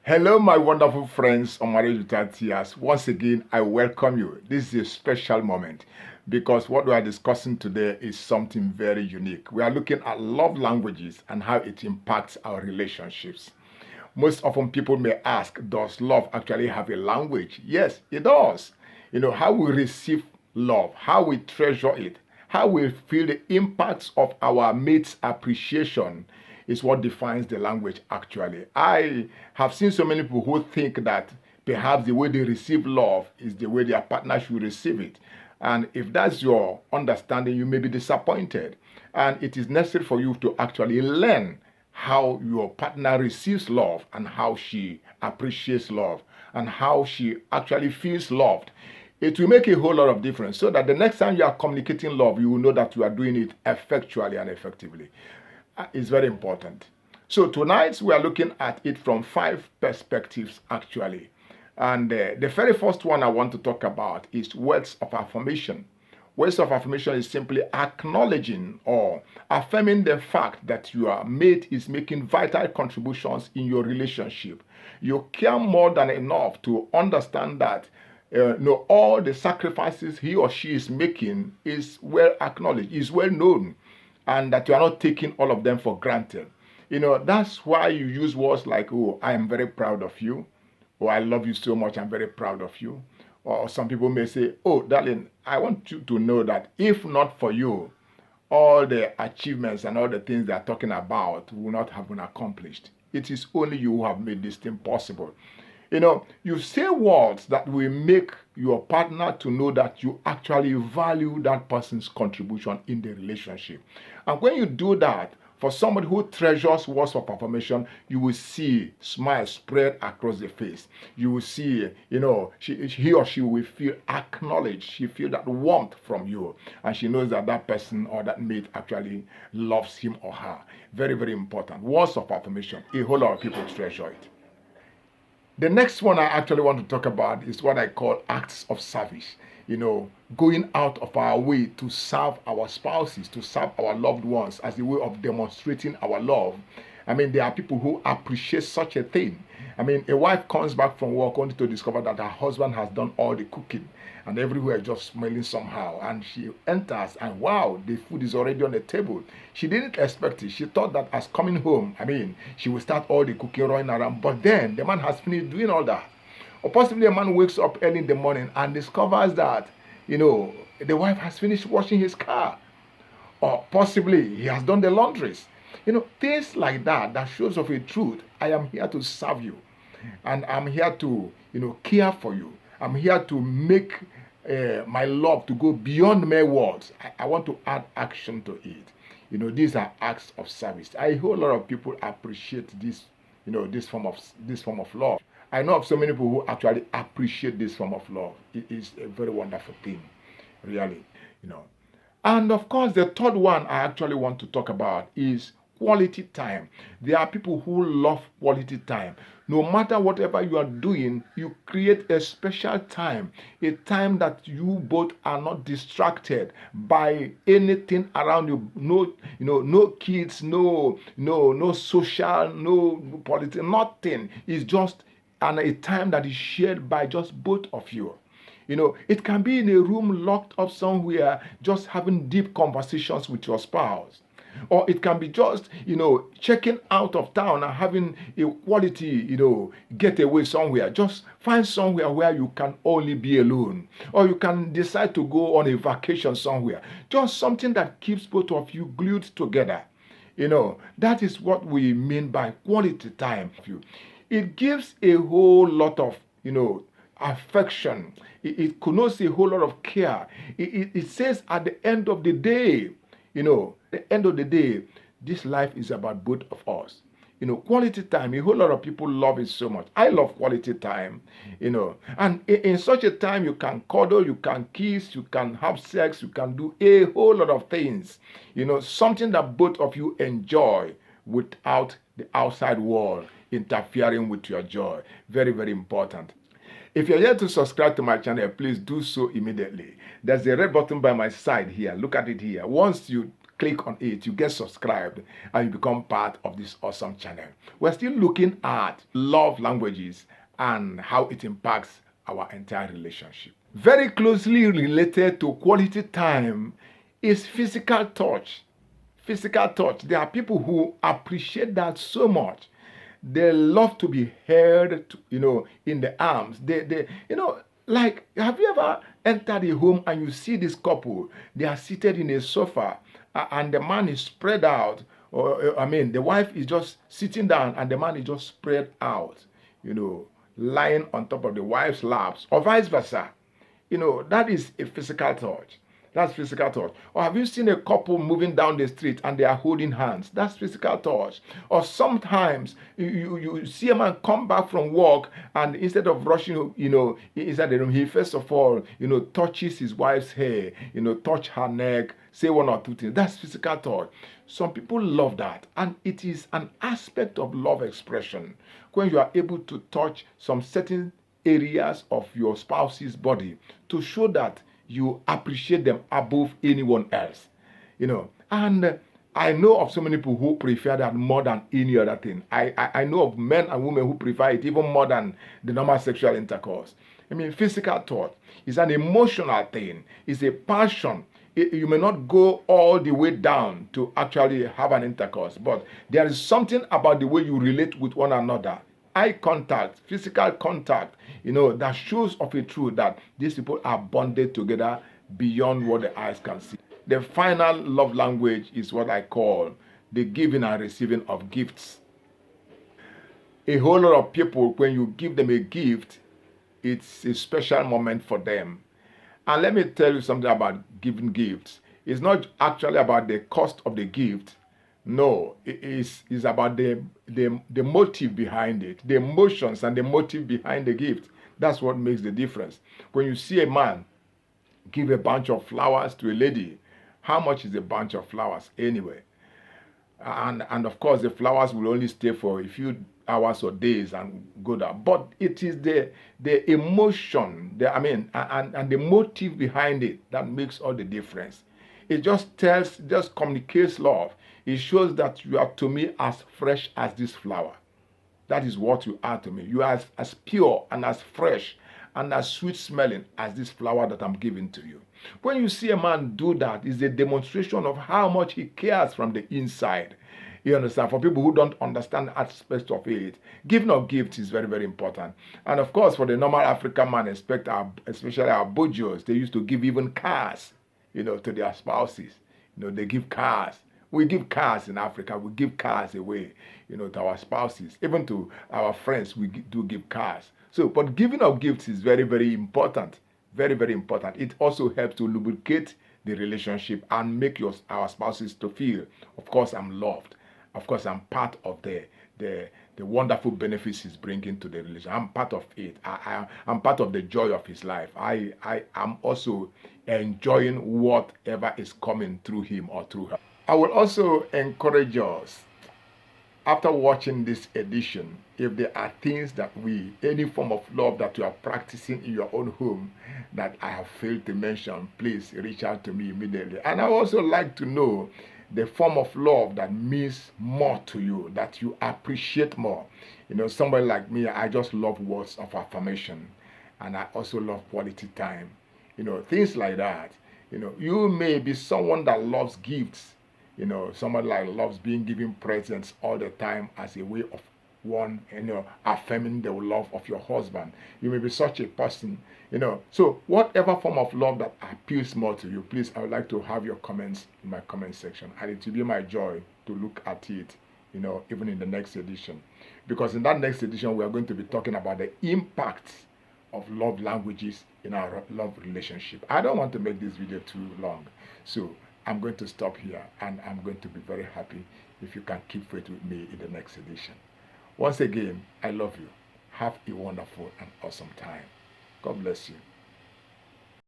Hello, my wonderful friends on Marriage Without Tears. Once again, I welcome you. This is a special moment because what we are discussing today is something very unique. We are looking at love languages and how it impacts our relationships. Most often people may ask, does love actually have a language? Yes, it does. How we receive love, how we treasure it, how we feel the impacts of our mate's appreciation is what defines the language actually. I have seen so many people who think that perhaps the way they receive love is the way their partner should receive it. And if that's your understanding, you may be disappointed. And it is necessary for you to actually learn how your partner receives love and how she appreciates love and how she actually feels loved. It will make a whole lot of difference so that the next time you are communicating love, you will know that you are doing it effectually and effectively. It's very important. So tonight we are looking at it from 5 perspectives actually. And the very first one I want to talk about is words of affirmation. Words of affirmation is simply acknowledging or affirming the fact that your mate is making vital contributions in your relationship. You care more than enough to understand that all the sacrifices he or she is making is well acknowledged, is well known, and that you are not taking all of them for granted. That's why you use words like, oh, I am very proud of you, or I love you so much, I'm very proud of you. Or some people may say, oh, darling, I want you to know that if not for you, all the achievements and all the things they are talking about will not have been accomplished. It is only you who have made this thing possible. You say words that will make your partner to know that you actually value that person's contribution in the relationship. And when you do that, for somebody who treasures words of affirmation, you will see smiles spread across the face. You will see, he or she will feel acknowledged. She feel that warmth from you. And she knows that that person or that mate actually loves him or her. Very, very important. Words of affirmation. A whole lot of people treasure it. The next one I actually want to talk about is what I call acts of service. Going out of our way to serve our spouses, to serve our loved ones as a way of demonstrating our love. There are people who appreciate such a thing. A wife comes back from work only to discover that her husband has done all the cooking and everywhere just smelling somehow. And she enters and wow, the food is already on the table. She didn't expect it. She thought that as coming home, she will start all the cooking running around. But then the man has finished doing all that. Or possibly a man wakes up early in the morning and discovers that, the wife has finished washing his car. Or possibly he has done the laundries. Things like that, that shows of a truth. I am here to serve you. And I'm here to, care for you. I'm here to make my love to go beyond mere words. I want to add action to it. These are acts of service. A whole lot of people appreciate this, this form of love. I know of so many people who actually appreciate this form of love. It is a very wonderful thing, really. And of course, the third one I actually want to talk about is quality time. There are people who love quality time. No matter whatever you are doing, you create a special time, a time that you both are not distracted by anything around you. No kids, no social, no politics, nothing. It's just a time that is shared by just both of you. It can be in a room locked up somewhere, just having deep conversations with your spouse. Or it can be just, checking out of town and having a quality, getaway somewhere. Just find somewhere where you can only be alone. Or you can decide to go on a vacation somewhere. Just something that keeps both of you glued together. That is what we mean by quality time. It gives a whole lot of, affection. It connotes a whole lot of care. It says at the end of the day, the end of the day, this life is about both of us. Quality time, a whole lot of people love it so much. I love quality time, and in such a time you can cuddle, you can kiss, you can have sex, you can do a whole lot of things, something that both of you enjoy without the outside world interfering with your joy. Very, very important. If you're yet to subscribe to my channel, please do so immediately. There's a red button by my side here. Look at it here. Once you click on it, you get subscribed, and you become part of this awesome channel. We're still looking at love languages and how it impacts our entire relationship. Very closely related to quality time is physical touch. Physical touch. There are people who appreciate that so much. They love to be held, in the arms. Like, have you ever entered a home and you see this couple? They are seated in a sofa, and the man is spread out. Or, the wife is just sitting down and the man is just spread out, lying on top of the wife's laps, or vice versa. That is a physical touch. That's physical touch. Or have you seen a couple moving down the street and they are holding hands? That's physical touch. Or sometimes you see a man come back from work and instead of rushing, inside the room, he first of all, touches his wife's hair, touch her neck, say one or two things. That's physical touch. Some people love that. And it is an aspect of love expression when you are able to touch some certain areas of your spouse's body to show that you appreciate them above anyone else, And I know of so many people who prefer that more than any other thing. I know of men and women who prefer it even more than the normal sexual intercourse. Physical touch is an emotional thing. It's a passion. You may not go all the way down to actually have an intercourse, but there is something about the way you relate with one another. Eye contact, physical contact, that shows of a truth that these people are bonded together beyond what the eyes can see. The final love language is what I call the giving and receiving of gifts. A whole lot of people, when you give them a gift, it's a special moment for them. And let me tell you something about giving gifts. It's not actually about the cost of the gift. No, it is about the motive behind it, the emotions and the motive behind the gift. That's what makes the difference. When you see a man give a bunch of flowers to a lady, how much is a bunch of flowers anyway? And of course, the flowers will only stay for a few hours or days and go down. But it is the emotion, and the motive behind it that makes all the difference. It just communicates love. It shows that you are to me as fresh as this flower. That is what you are to me. You are as pure and as fresh and as sweet smelling as this flower that I'm giving to you. When you see a man do that, it's a demonstration of how much he cares from the inside. You understand? For people who don't understand aspects of it, giving of gifts is very, very important. And of course, for the normal African man, especially our bojos, they used to give even cars, to their spouses. They give cars. We give cars in Africa. We give cars away, to our spouses. Even to our friends, we do give cars. So, but giving of gifts is very, very important. Very, very important. It also helps to lubricate the relationship and make our spouses to feel, of course, I'm loved. Of course, I'm part of the wonderful benefits he's bringing to the relationship. I'm part of it. I'm part of the joy of his life. I am also enjoying whatever is coming through him or through her. I will also encourage us, after watching this edition, if there are things that any form of love that you are practicing in your own home that I have failed to mention, please reach out to me immediately. And I also like to know the form of love that means more to you, that you appreciate more. Somebody like me, I just love words of affirmation. And I also love quality time. Things like that. You may be someone that loves gifts. Someone like loves being given presents all the time as a way of affirming the love of your husband. You may be such a person, So whatever form of love that appeals more to you, please, I would like to have your comments in my comment section. And it will be my joy to look at it, even in the next edition. Because in that next edition, we are going to be talking about the impact of love languages in our love relationship. I don't want to make this video too long. So I'm going to stop here, and I'm going to be very happy if you can keep faith with me in the next edition. Once again, I love you. Have a wonderful and awesome time. God bless you.